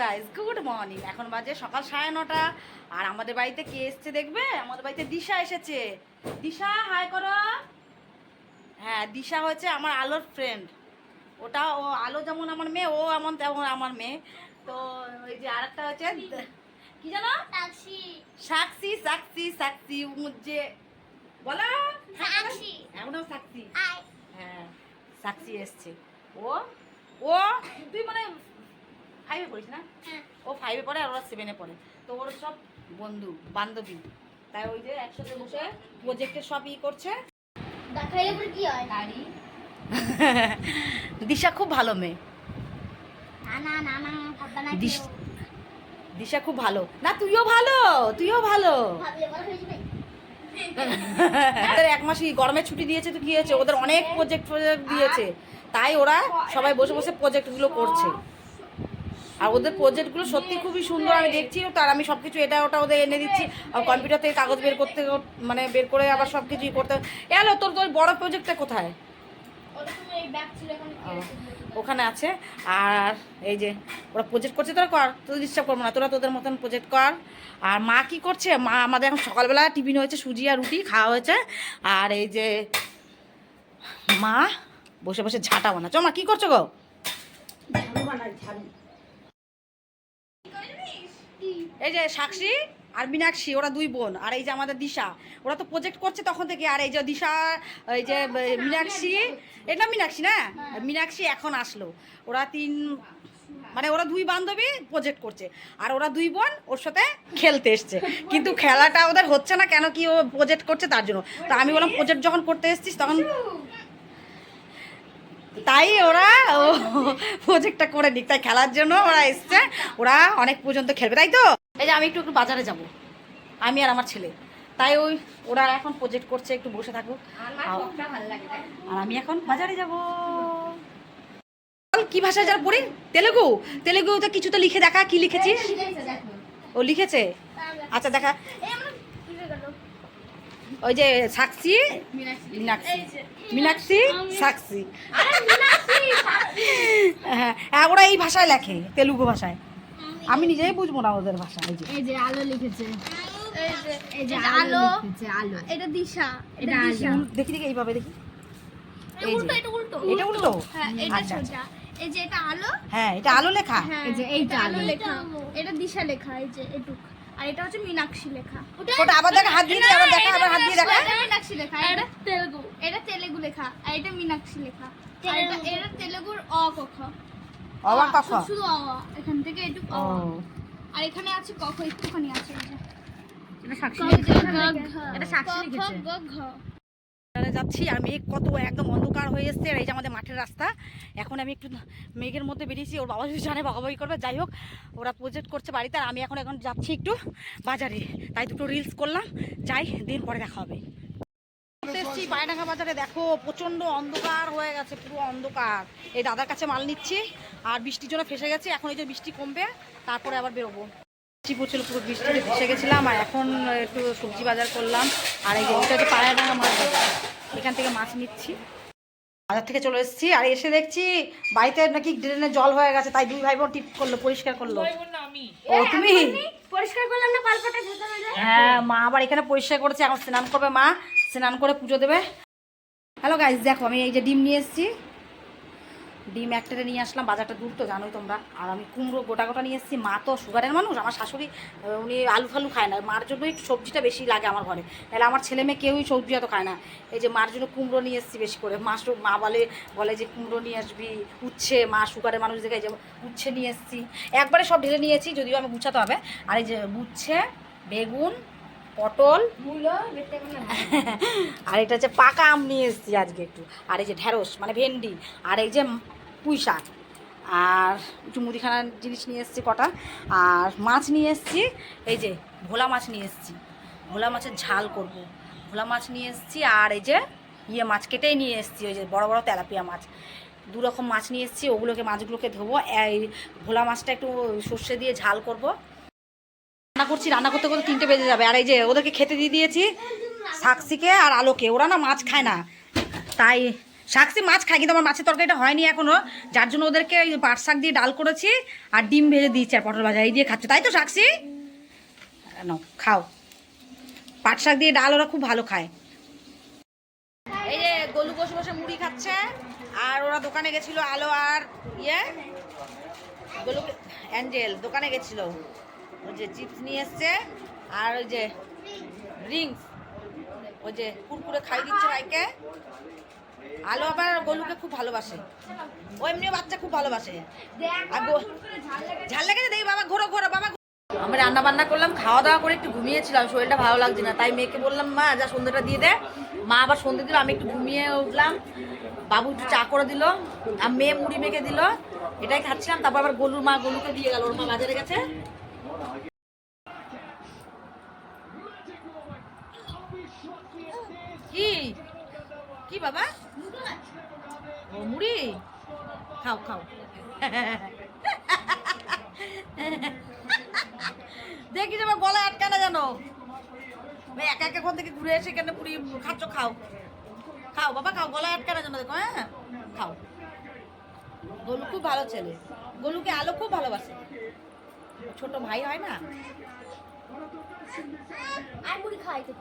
Guys, good morning. এখন বাজে সকাল 9:30। আর আমাদের বাড়িতে কে এসছে দেখবে? আমাদের বাড়িতে দিশা এসেছে। দিশা হাই করো। হ্যাঁ, দিশা হচ্ছে আমার আলোর ফ্রেন্ড। ওটা ও আলো যেমন আমার মেয়ে, ও এমন তেমন আমার মেয়ে। তো ওই যে আরেকটা হচ্ছে কি জানো, সাক্ষী সাক্ষী সাক্ষী সাক্ষী মুঝে বলো সাক্ষী, এমনও সাক্ষী। হ্যাঁ, সাক্ষী এসছে। ও ও তুই মানে 5-এ পড়িস না? ও 5-এ পড়ে আর ওরা 7-এ পড়ে। তো ওর সব বন্ধু বান্ধবী, তাই ওই যে একসাথে বসে প্রজেক্টের সব করছে। দেখাইলে কি হয় গাড়ি? দিশা খুব ভালো মেয়ে। না না না ভাববা না। দিশা খুব ভালো না, তুইও ভালো, তুইও ভালো। ভাবলে বড় হয়ে যাবে। ওদের 1 মাস গরমের ছুটি দিয়েছে, তো কি হয়েছে, ওদের অনেক প্রজেক্ট দিয়েছে, তাই ওরা সবাই বসে বসে প্রজেক্টগুলো করছে। আর ওদের প্রজেক্টগুলো সত্যি খুবই সুন্দর, আমি দেখছি। তার আমি সব কিছু এটা ওটা ওদের এনে দিচ্ছি। আর কম্পিউটার থেকে কাগজ বের করতে, মানে বের করে আবার সব কিছুই করতে। এলো তোর তোর বড় প্রজেক্টটা কোথায়? ওখানে আছে। আর এই যে ওরা প্রজেক্ট করছে, তোরা কর, তোদের ডিস্টার্ব করবো না, তোরা তোদের মতন প্রজেক্ট কর। আর মা কি করছে? মা আমাদের এখন সকালবেলা টিফিন হয়েছে, সুজি আর রুটি খাওয়া হয়েছে। আর এই যে মা বসে বসে ঝাঁটা বানাচ্ছে। মা কি করছো গো? এই যে সাক্ষী আর মীনাক্ষী, ওরা 2 বোন। আর এই যে আমাদের দিশা, ওরা তো প্রজেক্ট করছে তখন থেকে। আর এই যে দিশা, এই যে মীনাক্ষী, এটা মীনাক্ষী না, মীনাক্ষী এখন আসলো। ওরা 3, মানে ওরা 2 বান্ধবী প্রজেক্ট করছে। আর ওরা 2 বোন ওর সাথে খেলতে এসছে, কিন্তু খেলাটা ওদের হচ্ছে না। কেন কি? ও প্রজেক্ট করছে তার জন্য। তো আমি বললাম প্রজেক্ট যখন করতে এসছিস তখন, তাই ওরা ও প্রজেক্টটা করে নিক, তাই খেলার জন্য ওরা এসছে। ওরা অনেক পর্যন্ত খেলবে, তাই তো? এই যে আমি একটু বাজারে যাব, আমি আর আমার ছেলে, তাই ওই ওরা এখন প্রজেক্ট করছে, একটু বসে থাকুক। আর আমি এখন বাজারে যাব। কি ভাষায় যারা পড়ি? তেলেগু। তেলেগুতে কিছু তো লিখে দেখা, কি লিখেছিস? ও লিখেছে, আচ্ছা দেখা। ওই যে সাক্ষী মীনাক্ষী, মীনাক্ষী সাক্ষী। হ্যাঁ, ওরা এই ভাষায় লেখে, তেলুগু ভাষায়। আমি নিজেই বুঝবো না ওদের ভাষা। এই যে আলো লিখেছে, এই যে আলো লিখেছে, আলো। এটা দিশা, এটা দিশা। দেখি দেখি এইভাবে দেখি। এই যে এটা উল্টো, এটা উল্টো। হ্যাঁ এটা সোজা। এই যে এটা আলো, হ্যাঁ এটা আলো লেখা। এই যে এইটা আলো লেখা, এটা দিশা লেখা। এই যে এটুক। আর এটা হচ্ছে মীনাক্ষী লেখা। ওটা আবার দেখা, হাত দিয়ে আবার দেখা, আবার হাত দিয়ে দেখা। এটা মীনাক্ষী লেখা, এটা তেলুগু। এটা তেলুগু লেখা, আর এটা মীনাক্ষী লেখা। আর এটা তেলুগুর অ ক খ। অবা ক খ। শুধু অ, এখান থেকে এটুক অ। আর এখানে আছে ক খ, একটুখানি আছে। এই যে এটা সাক্ষী লিখেছে, এটা সাক্ষী লিখেছে। গ ঘ। যাচ্ছি আর মেঘ কত একদম অন্ধকার হয়ে এসছে। আর এই যে আমাদের মাঠের রাস্তা, এখন আমি একটু মেঘের মধ্যে বেরিয়েছি। ওর বাবা যদি জানে বকাবকি করবে। যাই হোক, ওরা প্রজেক্ট করছে বাড়িতে, আর আমি এখন যাচ্ছি একটু বাজারে, তাই দুটো রিলস করলাম। যাই, দিন পরে দেখা হবে। এসছি পায়ডাঙ্গা বাজারে, দেখো প্রচণ্ড অন্ধকার হয়ে গেছে, পুরো অন্ধকার। এই দাদার কাছে মাল নিচ্ছি, আর বৃষ্টির জন্য ফেসে গেছি। এখন এই যে বৃষ্টি কমবে, তারপরে আবার বেরোবো। বৃষ্টি পড়ছিল, পুরো বৃষ্টিতে ভেসে গেছিলাম। আর এখন একটু সবজি বাজার করলাম। আর এই যে এটা হচ্ছে পায়ডাঙ্গা মাছ বাজার, এখান থেকে মাছ নিচ্ছি। বাজার থেকে চলে এসেছি, আর এসে দেখছি বাড়িতে নাকি ড্রেনে জল হয়ে গেছে, তাই 2 ভাই বোন টিপ করলো, পরিষ্কার করলো। ও তুমি পরিষ্কার করলাম না, পালপাটা ধুতে হবে। হ্যাঁ, মা আবার এখানে পরিষ্কার করেছে। এখন স্নান করবে মা, স্নান করে পুজো দেবে। হ্যালো গাইস, দেখো আমি এই যে ডিম নিয়ে এসেছি। ডিম একটাতে নিয়ে আসলাম, বাজারটা দূর তো জানোই তোমরা। আর আমি কুমড়ো গোটা গোটা নিয়ে এসেছি। মা তো সুগারের মানুষ, আমার শাশুড়ি উনি আলু ফালু খায় না। মার জন্যই সবজিটা বেশি লাগে আমার ঘরে, তাহলে আমার ছেলে মেয়ে কেউই সবজি অত খায় না। এই যে মার জন্য কুমড়ো নিয়ে এসেছি বেশি করে। মা বলে যে কুমড়ো নিয়ে আসবি, উচ্ছে, মা সুগারের মানুষ দেখে যে উচ্ছে নিয়ে এসেছি। একবারে সব ঢেলে নিয়েছি, যদিও আমি গুছাতে হবে। আর এই যে উচ্ছে, বেগুন, পটল, আর এটা হচ্ছে পাকা আম নিয়ে এসেছি আজকে একটু। আর এই যে ঢেঁড়স মানে ভেন্ডি, আর এই যে পুঁই শাক, আর একটু মুদিখানার জিনিস নিয়ে এসেছি কটা। আর মাছ নিয়ে এসেছি, এই যে ভোলা মাছ নিয়ে এসেছি, ভোলা মাছের ঝাল করব। ভোলা মাছ নিয়ে এসেছি। আর এই যে মাছ কেটেই নিয়ে এসেছি, ওই যে বড় বড় তেলাপিয়া মাছ। 2 রকম মাছ নিয়ে এসেছি, মাছগুলোকে ধোবো। এই ভোলা মাছটা একটু সর্ষে দিয়ে ঝাল করব। রান্না করছি, রান্না করতে করতে 3টে বেজে যাবে। আর এই যে ওদেরকে খেতে দিয়ে দিয়েছি, সাক্ষীকে আর আলোকে। ওরা না মাছ খায় না, তাই শাকসি মাছ খায়, কিন্তু আমার মাছের তরকারিটা হয়নি এখনো, যার জন্য ওদেরকে ওই পাট শাক দিয়ে ডাল করেছি আর ডিম ভেজে দিয়েছি আর পটল ভাজা এই দিয়ে খাচ্ছে, তাই তো শাকসি? নাও খাও, পাট শাক দিয়ে ডাল ওরা খুব ভালো খায়। এই যে গোলু বসে বসে মুড়ি খাচ্ছে, আর ওরা দোকানে গেছিল আলো আর গোলু অ্যাঞ্জেল দোকানে গেছিল, ওই যে চিপস নিয়ে এসছে আর ওই যে ড্রিঙ্কস, ওই যে কুরকুরে খাই দিচ্ছে ভাইকে। আলো আবার গোলুকে খুব ভালোবাসে, ও এমনিও বাচ্চা খুব ভালোবাসে। আর ঝাল লেগেছে দেখি বাবা, ঘোরো ঘোরো বাবা। আমি রান্না বান্না করলাম, খাওয়া দাওয়া করে একটু ঘুমিয়েছিলাম, শরীরটা ভালো লাগছে না, তাই মেয়েকে বললাম মা যা সন্ধ্যাটা দিয়ে দে। মা আবার সন্ধ্যে দিল, আমি একটু ঘুমিয়ে উঠলাম, বাবু একটু চা করে দিল আর মেয়ে মুড়ি মেখে দিল, এটাই খাচ্ছিলাম। তারপর আবার গোলুর মা গোলুকে দিয়ে গেল, ওর মা বাজারে গেছে। কি কি বাবা? ও মুড়ি খাও খাও। দেখি যে গলা আটকা না জানো, একা একা কোন থেকে ঘুরে এসে এখানে মুড়ি খাচ্ছ, খাও খাও বাবা খাও, গলায় আটকা না জানো, দেখো হ্যাঁ খাও। গোলু খুব ভালো ছেলে, গোলুকে আলো খুব ভালোবাসে, ছোট ভাই হয় না।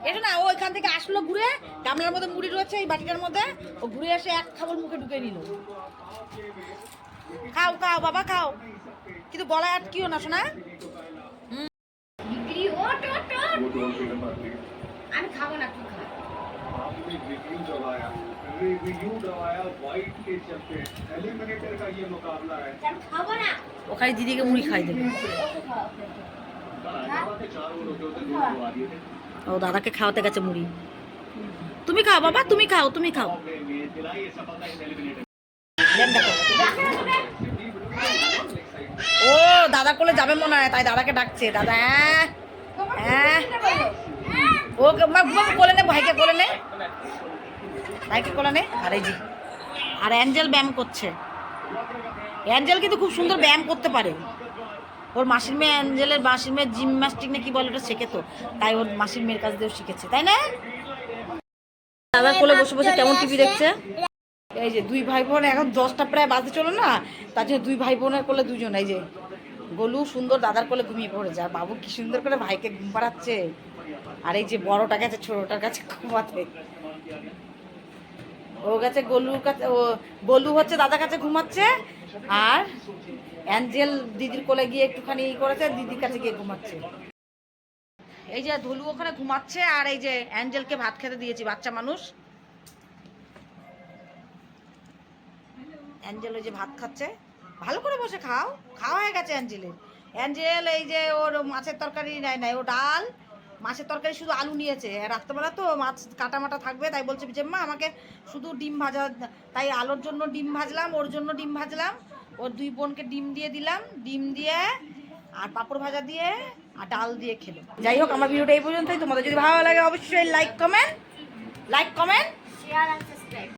এটা না, ও ওইখান থেকে আসলো ঘুরে, গামলার মধ্যে মুড়ি রয়েছে এই বাটিটার মধ্যে, ও ঘুরে এসে এক খাবার মুখে ঢুকে নিল। খাও খাও বাবা খাও, কিন্তু গলায় আটকিও না শোনা। আমি খাবো না, তুই খা। খাবো না, ওখানে দিদিকে মুড়ি খাই দেবে, ও দাদাকে খাওয়াতে গেছে মুড়ি। তুমি খাও বাবা, তুমি খাও, তুমি খাও। ও দাদা কোলে যাবে মনে হয়, তাই দাদাকে ডাকছে, দাদা হ্যাঁ ও কোলে নে, ভাইকে কোলে নে, ভাইকে কোলে নে। আর এই জি আর অ্যাঞ্জেল ব্যায়াম করছে, অ্যাঞ্জেল কিন্তু খুব সুন্দর ব্যায়াম করতে পারে। ওর মাসির মেয়ে, অ্যাঞ্জেলের মাসির মেয়ে জিমন্যাস্টিক না কি বলে ওটা শেখে, তো তাই ওর মাসির মেয়ের কাছ দিয়েও শিখেছে, তাই না? দাদার কোলে বসে বসে কেমন টিভি দেখছে। এই যে দুই ভাই বোন, এখন 10টা প্রায় বাজতে চলো না, তার জন্য দুই ভাই বোনের কোলে দুজন, এই যে গোলু সুন্দর দাদার কোলে ঘুমিয়ে পড়েছে, আর বাবু কি সুন্দর করে ভাইকে ঘুম পাড়াচ্ছে, আর এই যে বড়টা গেছে ছোটটার কাছে ঘুমাতে, ও গেছে গোলুর কাছে, ও গোলু হচ্ছে দাদার কাছে ঘুমাচ্ছে, আর অ্যাঞ্জেল দিদির কোলে গিয়ে একটুখানি করেছে, দিদির কাছে গিয়ে ঘুমাচ্ছে। এই যে ধলু ওখানে ঘুমাচ্ছে, আর এই যে অ্যাঞ্জেলকে ভাত খেতে দিয়েছি, বাচ্চা মানুষ অ্যাঞ্জেল ওই যে ভাত খাচ্ছে, ভালো করে বসে খাও, খাওয়া হয়ে গেছে অ্যাঞ্জেলের। অ্যাঞ্জেল এই যে ওর মাছের তরকারি নেয় নাই, ও ডাল মাছের তরকারি শুধু আলু নিয়েছে, রাত্রেবেলা তো মাছ কাটা মাটা থাকবে, তাই বলছে যে মা আমাকে শুধু ডিম ভাজা, তাই আলোর জন্য ডিম ভাজলাম, ওর জন্য ডিম ভাজলাম, ওর দুই বোনকে ডিম দিয়ে দিলাম, ডিম দিয়ে আর পাঁপড় ভাজা দিয়ে আর ডাল দিয়ে খেলো। যাই হোক, আমার ভিডিওটা এই পর্যন্তই। তোমাদের যদি ভালো লাগে অবশ্যই লাইক কমেন্ট শেয়ার আর সাবস্ক্রাইব।